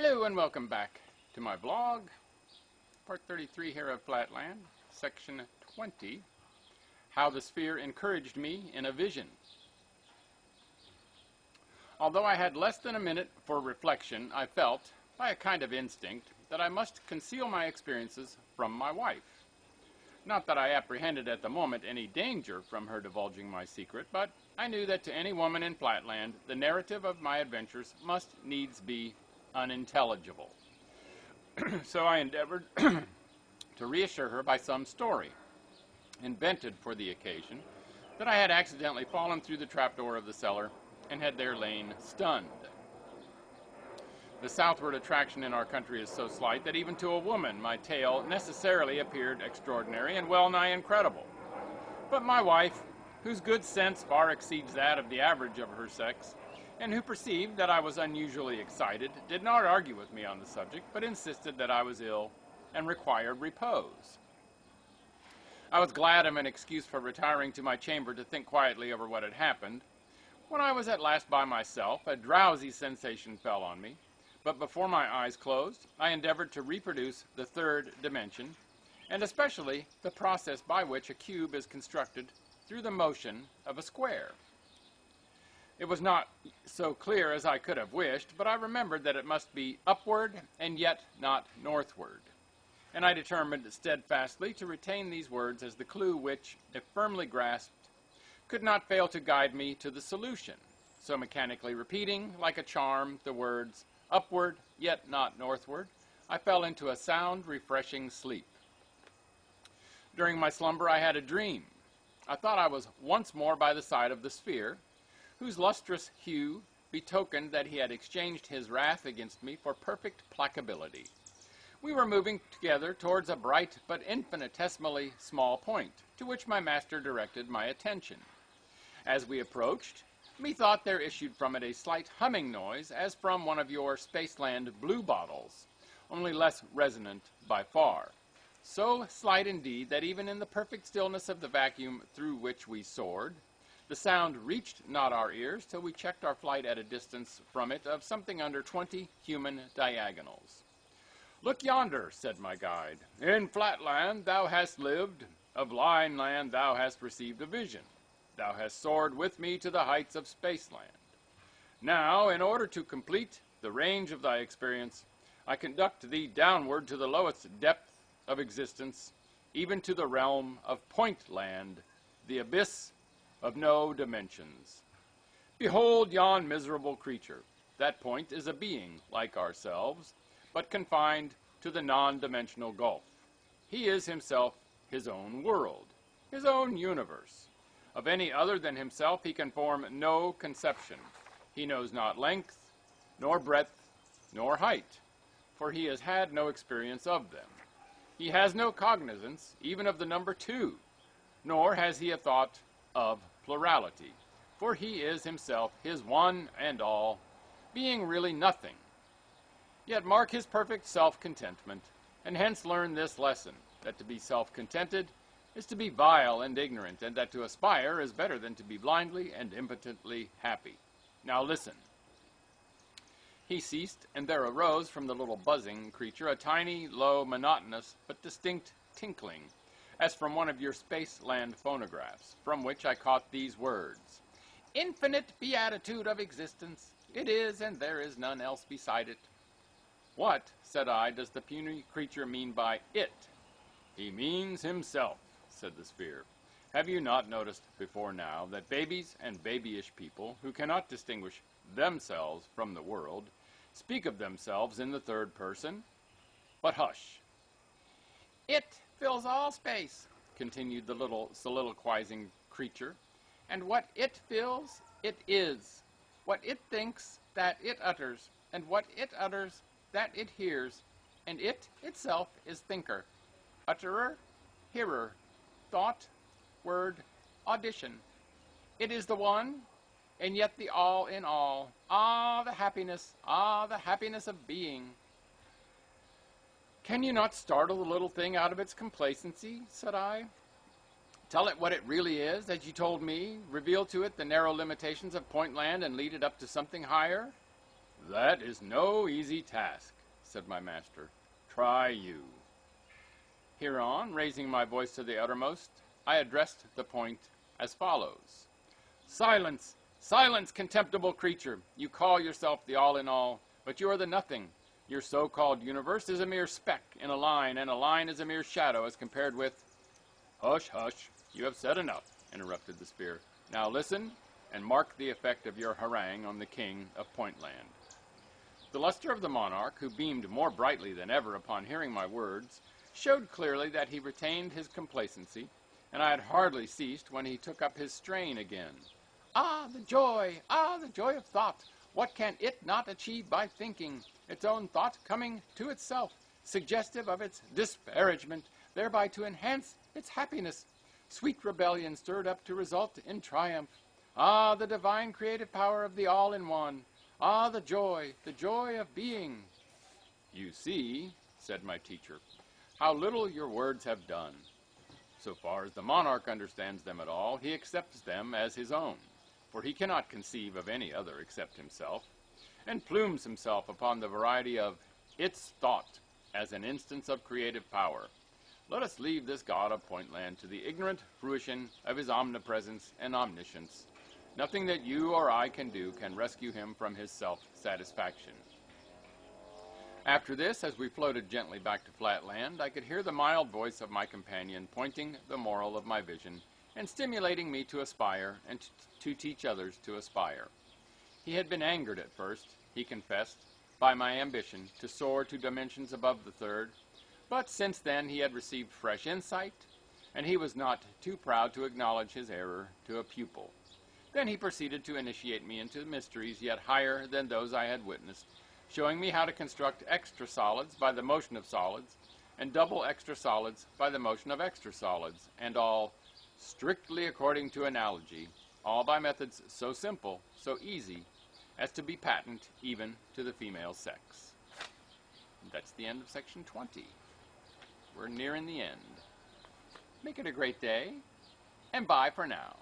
Hello and welcome back to my blog, part 33 here of Flatland, section 20, How the Sphere Encouraged Me in a Vision. Although I had less than a minute for reflection, I felt, by a kind of instinct, that I must conceal my experiences from my wife. Not that I apprehended at the moment any danger from her divulging my secret, but I knew that to any woman in Flatland, the narrative of my adventures must needs be unintelligible. So I endeavored to reassure her by some story, invented for the occasion, that I had accidentally fallen through the trapdoor of the cellar and had there lain stunned. The southward attraction in our country is so slight that even to a woman my tale necessarily appeared extraordinary and well nigh incredible. But my wife, whose good sense far exceeds that of the average of her sex, and who perceived that I was unusually excited, did not argue with me on the subject, but insisted that I was ill and required repose. I was glad of an excuse for retiring to my chamber to think quietly over what had happened. When I was at last by myself, a drowsy sensation fell on me, but before my eyes closed, I endeavored to reproduce the third dimension, and especially the process by which a cube is constructed through the motion of a square. It was not so clear as I could have wished, but I remembered that it must be upward and yet not northward. And I determined steadfastly to retain these words as the clue which, if firmly grasped, could not fail to guide me to the solution. So mechanically repeating, like a charm, the words, upward yet not northward, I fell into a sound, refreshing sleep. During my slumber I had a dream. I thought I was once more by the side of the sphere, whose lustrous hue betokened that he had exchanged his wrath against me for perfect placability. We were moving together towards a bright but infinitesimally small point, to which my master directed my attention. As we approached, methought there issued from it a slight humming noise, as from one of your Spaceland blue bottles, only less resonant by far. So slight indeed that even in the perfect stillness of the vacuum through which we soared, the sound reached not our ears till we checked our flight at a distance from it of something under 20 human diagonals. "Look yonder," said my guide. "In Flatland thou hast lived, of Lineland thou hast received a vision. Thou hast soared with me to the heights of Spaceland. Now, in order to complete the range of thy experience, I conduct thee downward to the lowest depth of existence, even to the realm of Pointland, the abyss of no dimensions. Behold yon miserable creature. That point is a being like ourselves, but confined to the non-dimensional gulf. He is himself his own world, his own universe. Of any other than himself he can form no conception. He knows not length, nor breadth, nor height, for he has had no experience of them. He has no cognizance even of the number 2, nor has he a thought of plurality, for he is himself his one and all, being really nothing. Yet mark his perfect self-contentment, and hence learn this lesson, that to be self-contented is to be vile and ignorant, and that to aspire is better than to be blindly and impotently happy. Now listen." He ceased, and there arose from the little buzzing creature a tiny, low, monotonous, but distinct tinkling, as from one of your Spaceland phonographs, from which I caught these words: "Infinite beatitude of existence. It is, and there is none else beside it." "What," said I, "does the puny creature mean by it?" "He means himself," said the sphere. "Have you not noticed before now that babies and babyish people, who cannot distinguish themselves from the world, speak of themselves in the third person? But hush." "It fills all space," continued the little soliloquizing creature, "and what it fills, it is. What it thinks, that it utters, and what it utters, that it hears, and it itself is thinker, utterer, hearer, thought, word, audition. It is the one, and yet the all in all. Ah, the happiness of being." "Can you not startle the little thing out of its complacency?" said I. "Tell it what it really is, as you told me, reveal to it the narrow limitations of Pointland, and lead it up to something higher?" That is no easy task, said my master. Try you. Hereon, raising my voice to the uttermost, I addressed the point as follows. Silence! Silence, contemptible creature! You call yourself the all-in-all, but you are the nothing. Your so-called universe is a mere speck in a line, and a line is a mere shadow as compared with... Hush, hush, you have said enough, interrupted the spear. Now listen, and mark the effect of your harangue on the king of Pointland. The luster of the monarch, who beamed more brightly than ever upon hearing my words, showed clearly that he retained his complacency, and I had hardly ceased when he took up his strain again. Ah, the joy of thought! What can it not achieve by thinking, its own thought coming to itself, suggestive of its disparagement, thereby to enhance its happiness? Sweet rebellion stirred up to result in triumph. Ah, the divine creative power of the all-in-one! Ah, the joy of being! You see, said my teacher, how little your words have done. So far as the monarch understands them at all, he accepts them as his own, for he cannot conceive of any other except himself, and plumes himself upon the variety of its thought as an instance of creative power. Let us leave this god of Pointland to the ignorant fruition of his omnipresence and omniscience. Nothing that you or I can do can rescue him from his self-satisfaction. After this, as we floated gently back to Flatland, I could hear the mild voice of my companion pointing the moral of my vision and stimulating me to aspire and to teach others to aspire. He had been angered at first, he confessed, by my ambition to soar to dimensions above the third, but since then he had received fresh insight, and he was not too proud to acknowledge his error to a pupil. Then he proceeded to initiate me into mysteries yet higher than those I had witnessed, showing me how to construct extra solids by the motion of solids, and double extra solids by the motion of extra solids, and all strictly according to analogy, all by methods so simple, so easy, as to be patent even to the female sex. That's the end of section 20. We're nearing the end. Make it a great day, and bye for now.